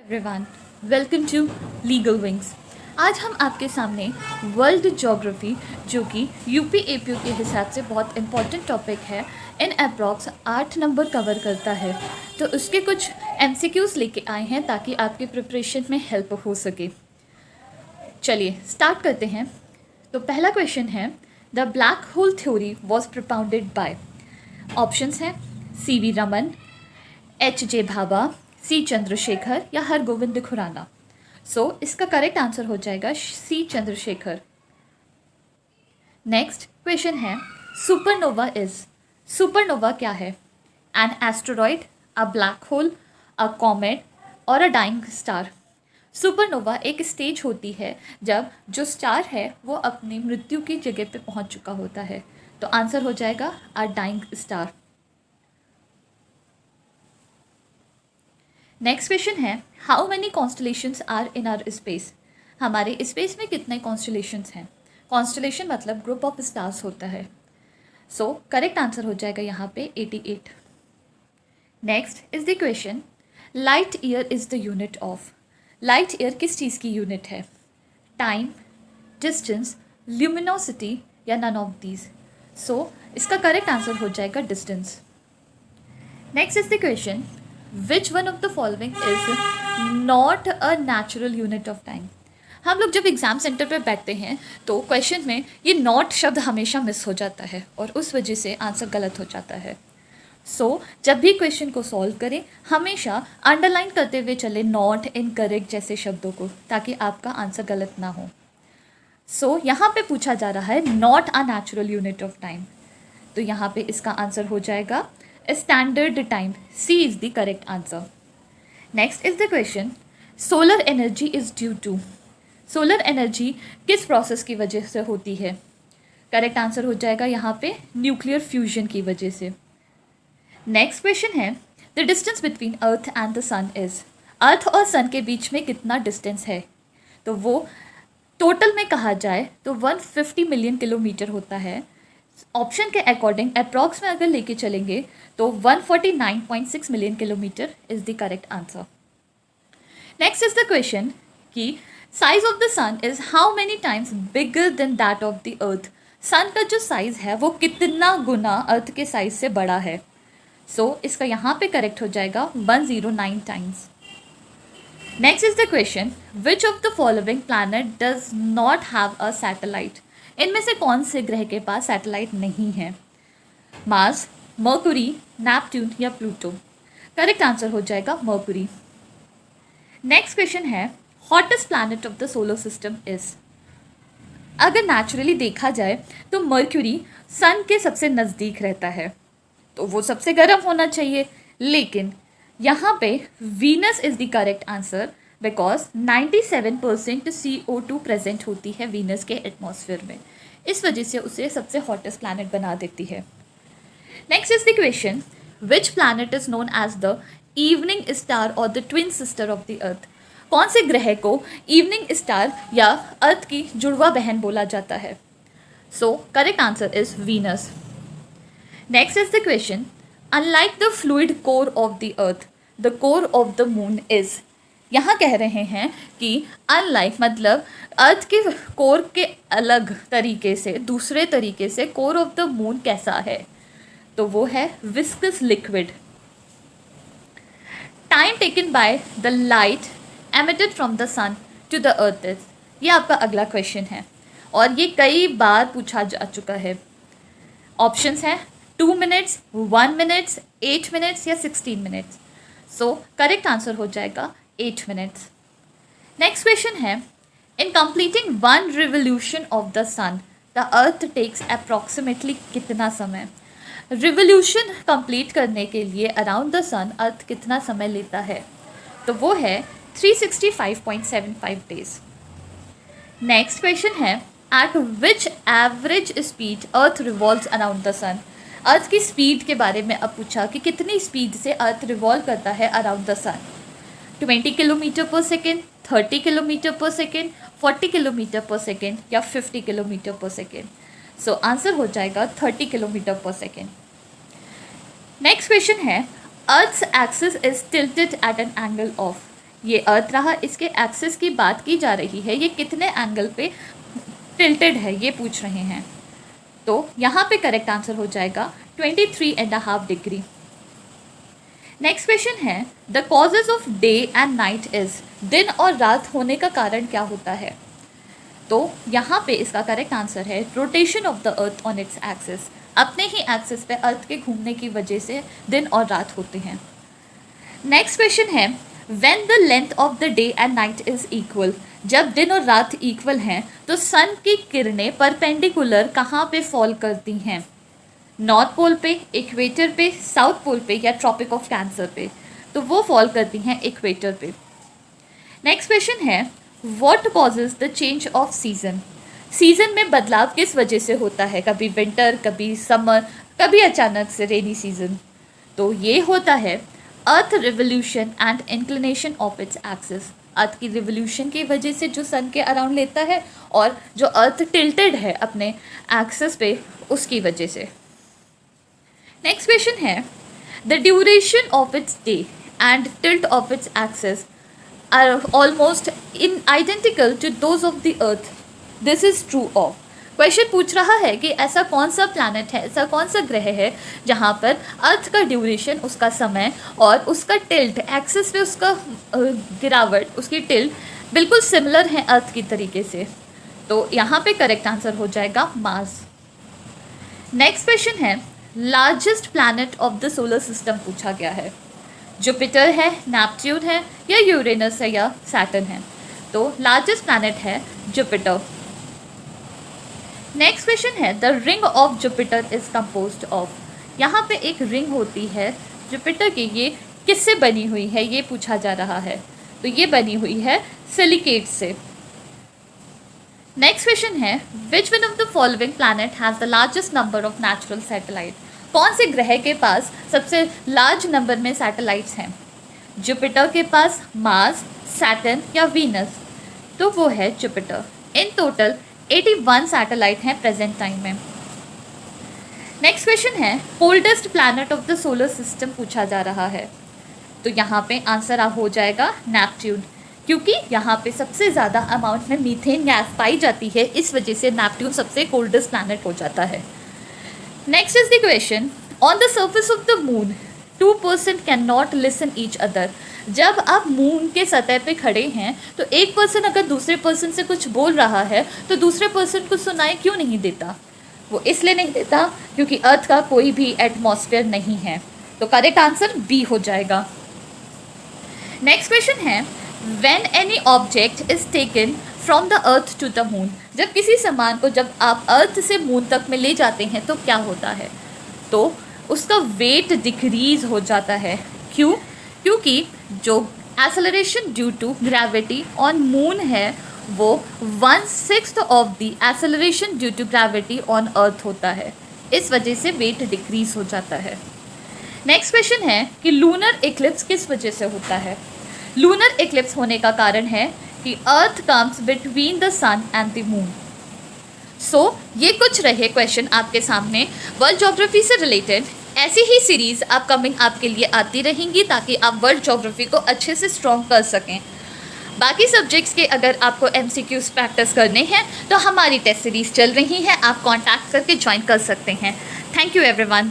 Everyone, welcome to Legal Wings. आज हम आपके सामने वर्ल्ड ज्योग्राफी, जो कि यूपी एपीयू के हिसाब से बहुत इम्पॉर्टेंट टॉपिक है, इन अप्रॉक्स 8 नंबर कवर करता है। तो उसके कुछ एमसीक्यूज़ लेके आए हैं ताकि आपके प्रिपरेशन में हेल्प हो सके। चलिए स्टार्ट करते हैं। तो पहला क्वेश्चन है, the black hole theory was propounded by. Options हैं C V Raman, H J. Bhabha, C Chandrasekhar या हरगोविंद खुराना। सो इसका करेक्ट आंसर हो जाएगा सी चंद्रशेखर। नेक्स्ट क्वेश्चन है, सुपरनोवा इज। सुपरनोवा क्या है? An asteroid, a black hole, a comet और अ डाइंग स्टार। सुपरनोवा एक स्टेज होती है जब जो स्टार है वो अपनी मृत्यु की जगह पे पहुंच चुका होता है। तो आंसर हो जाएगा a dying star. Next question है, how many constellations are in our space. हमारे स्पेस में कितने कॉन्स्टलेशंस हैं? कॉन्स्टलेशन मतलब ग्रुप ऑफ स्टार्स होता है। सो करेक्ट आंसर हो जाएगा यहाँ पे 88। Next is the question, light year is the unit of. Light year किस चीज़ की यूनिट है? टाइम, डिस्टेंस, ल्यूमिनोसिटी या नन ऑफ दीज। सो इसका करेक्ट आंसर हो जाएगा distance. Next is the question, which one of the following is not a natural unit of time. हम लोग जब एग्ज़ाम सेंटर पर बैठते हैं तो क्वेश्चन में ये नॉट शब्द हमेशा मिस हो जाता है और उस वजह से आंसर गलत हो जाता है। सो जब भी क्वेश्चन को सॉल्व करें हमेशा अंडरलाइन करते हुए चले नॉट, इनकरेक्ट जैसे शब्दों को, ताकि आपका आंसर गलत ना हो। सो यहाँ पे पूछा जा रहा है not a natural unit of time, तो यहाँ पे इसका आंसर हो जाएगा standard time. C is the correct answer. Next is the question, solar energy is due to. Solar energy किस प्रोसेस की वजह से होती है? करेक्ट आंसर हो जाएगा यहाँ पे न्यूक्लियर फ्यूजन की वजह से। नेक्स्ट क्वेश्चन है, the distance between earth and the sun is. Earth और सन के बीच में कितना डिस्टेंस है? तो वो टोटल में कहा जाए तो 150 मिलियन किलोमीटर होता है। ऑप्शन के अकॉर्डिंग अप्रॉक्स में अगर लेके चलेंगे तो 149.6 million kilometre is the correct answer. Next is the question कि size of the sun is how many times bigger than that of the earth. Sun का जो साइज है वो कितना गुना अर्थ के साइज से बड़ा है? सो इसका यहाँ पे करेक्ट हो जाएगा 109 times. Next is the question, which of the following planet does not have a satellite. इनमें से कौन से ग्रह के पास सैटेलाइट नहीं है? मार्स, मर्कुरी, नेपट्यून या प्लूटो। करेक्ट आंसर हो जाएगा मर्कुरी। नेक्स्ट क्वेश्चन है, hottest planet of the solar system is. अगर नेचुरली देखा जाए तो मर्क्यूरी सन के सबसे नज़दीक रहता है तो वो सबसे गर्म होना चाहिए, लेकिन यहाँ पे Venus is the correct answer because 97% CO2 present होती है वीनस के एटमॉस्फेयर में। इस वजह से उसे सबसे हॉटेस्ट प्लैनेट बना देती है। Next is the question, which planet is known as the evening star और the twin sister of the earth. कौन से ग्रह को इवनिंग स्टार या अर्थ की जुड़वा बहन बोला जाता है? So correct answer is Venus. Next is the question, unlike the fluid core of the earth the core of the moon is. यहाँ कह रहे हैं कि अनलाइक मतलब अर्थ के कोर के अलग तरीके से, दूसरे तरीके से कोर ऑफ द मून कैसा है? तो वो है viscous liquid. Time taken by the light emitted from the sun to the earth is. ये आपका अगला क्वेश्चन है और ये कई बार पूछा जा चुका है। ऑप्शंस हैं 2 मिनट्स, 1 मिनट्स, 8 मिनट्स या 16 मिनट्स। सो करेक्ट आंसर हो जाएगा 8 मिनट्स। नेक्स्ट क्वेश्चन है, in completing 1 revolution of the sun the earth takes approximately कितना समय? रिवोल्यूशन कंप्लीट करने के लिए अराउंड द सन अर्थ कितना समय लेता है? तो वो है 365.75 डेज। नेक्स्ट क्वेश्चन है, at which average speed earth revolves around the sun. Earth की स्पीड के बारे में अब पूछा कि कितनी स्पीड से अर्थ रिवॉल्व करता है around the sun. 20 kilometre per second, 30 kilometre per second, 40 kilometre per second या 50 kilometre per second. So answer हो जाएगा 30 kilometre per second. Next question है, earth's axis is tilted at an angle of. ये earth रहा, इसके axis की बात की जा रही है, ये कितने एंगल पे टिल्टेड है ये पूछ रहे हैं। तो यहाँ पे करेक्ट आंसर हो जाएगा 23.5 डिग्री। नेक्स्ट क्वेश्चन है the causes of day and night is, दिन और रात होने का कारण क्या होता है। तो यहाँ पे इसका करेक्ट आंसर है rotation of the earth on its axis, अपने ही एक्सिस पे अर्थ के घूमने की वजह से दिन और रात होते हैं। नेक्स्ट क्वेश्चन है when the length of the day and night is equal, जब दिन और रात इक्वल हैं तो सन की किरणें परपेंडिकुलर कहाँ पे फॉल करती हैं, नॉर्थ पोल पे, इक्वेटर पे, साउथ पोल पे या ट्रॉपिक ऑफ कैंसर पे। तो वो फॉल करती हैं इक्वेटर पे। नेक्स्ट क्वेश्चन है what causes the change off season, season में बदलाव किस वजह से होता है, कभी विंटर, कभी समर, कभी अचानक से रेनी सीजन। तो ये होता है earth revolution and inclination of its axis, earth की रिवोल्यूशन की वजह से जो सन के अराउंड लेता है और जो अर्थ टिल्टेड है अपने एक्सिस पे उसकी वजह से। नेक्स्ट क्वेश्चन है the duration of its day and tilt of its axis are almost in identical to those of the earth, this is true of. Question पूछ रहा है कि ऐसा कौन सा प्लैनेट है, ऐसा कौन सा ग्रह है जहाँ पर अर्थ का ड्यूरेशन, उसका समय और उसका टिल्ट, एक्सिस पे उसका गिरावट, उसकी टिल्ट बिल्कुल सिमिलर है अर्थ की तरीके से। तो यहाँ पे करेक्ट आंसर हो जाएगा मार्स। नेक्स्ट क्वेश्चन है largest planet of the solar system पूछा गया है, जुपिटर है, नेपट्यून है या यूरेनस है या सैटर्न है। तो लार्जेस्ट प्लैनेट है जुपिटर। नेक्स्ट क्वेश्चन है the ring of Jupiter is composed of, यहाँ पे एक रिंग होती है जुपिटर की, ये किससे बनी हुई है ये पूछा जा रहा है। तो ये बनी हुई है सिलिकेट से। नेक्स्ट क्वेश्चन है which one of the following planet has the largest number of natural satellite, कौन से ग्रह के पास सबसे लार्ज नंबर में सैटेलाइट्स हैं, जुपिटर के पास, मार्स, सैटर्न या वीनस। तो वो है जुपिटर। इन टोटल 81 सैटेलाइट हैं प्रेजेंट टाइम में। नेक्स्ट क्वेश्चन है coldest planet of the solar system पूछा जा रहा है। तो यहाँ पे आंसर हो जाएगा नेपट्यून, क्योंकि यहाँ पे सबसे ज़्यादा अमाउंट में मीथेन गैस पाई जाती है, इस वजह से नेपट्यून सबसे कोल्डेस्ट प्लैनेट हो जाता है। Next is the question on the surface of the moon 2 person can not listen each other, जब आप मून के सतह पे खड़े हैं तो एक पर्सन अगर दूसरे पर्सन से कुछ बोल रहा है तो दूसरे पर्सन को सुनाई क्यों नहीं देता, वो इसलिए नहीं देता क्योंकि अर्थ का कोई भी एटमॉस्फेयर नहीं है। तो करेक्ट आंसर बी हो जाएगा। नेक्स्ट क्वेश्चन है when any object is taken from the earth to the moon, जब किसी सामान को जब आप अर्थ से मून तक में ले जाते हैं तो क्या होता है, तो उसका वेट डिक्रीज हो जाता है। क्यों? क्योंकि जो acceleration due to gravity on moon है वो 1/6 of the acceleration due to gravity on earth होता है, इस वजह से वेट डिक्रीज हो जाता है। नेक्स्ट क्वेश्चन है कि लूनर इक्लिप्स किस वजह से होता है। लूनर इक्लिप्स होने का कारण है कि earth comes between the sun and the moon. So ये कुछ रहे क्वेश्चन आपके सामने वर्ल्ड ज्योग्राफी से रिलेटेड। ऐसी ही सीरीज़ अपकमिंग आपके लिए आती रहेंगी ताकि आप वर्ल्ड ज्योग्राफी को अच्छे से स्ट्रॉन्ग कर सकें। बाकी सब्जेक्ट्स के अगर आपको MCQs प्रैक्टिस करने हैं तो हमारी टेस्ट सीरीज़ चल रही है, आप कॉन्टैक्ट करके ज्वाइन कर सकते हैं। Thank you everyone.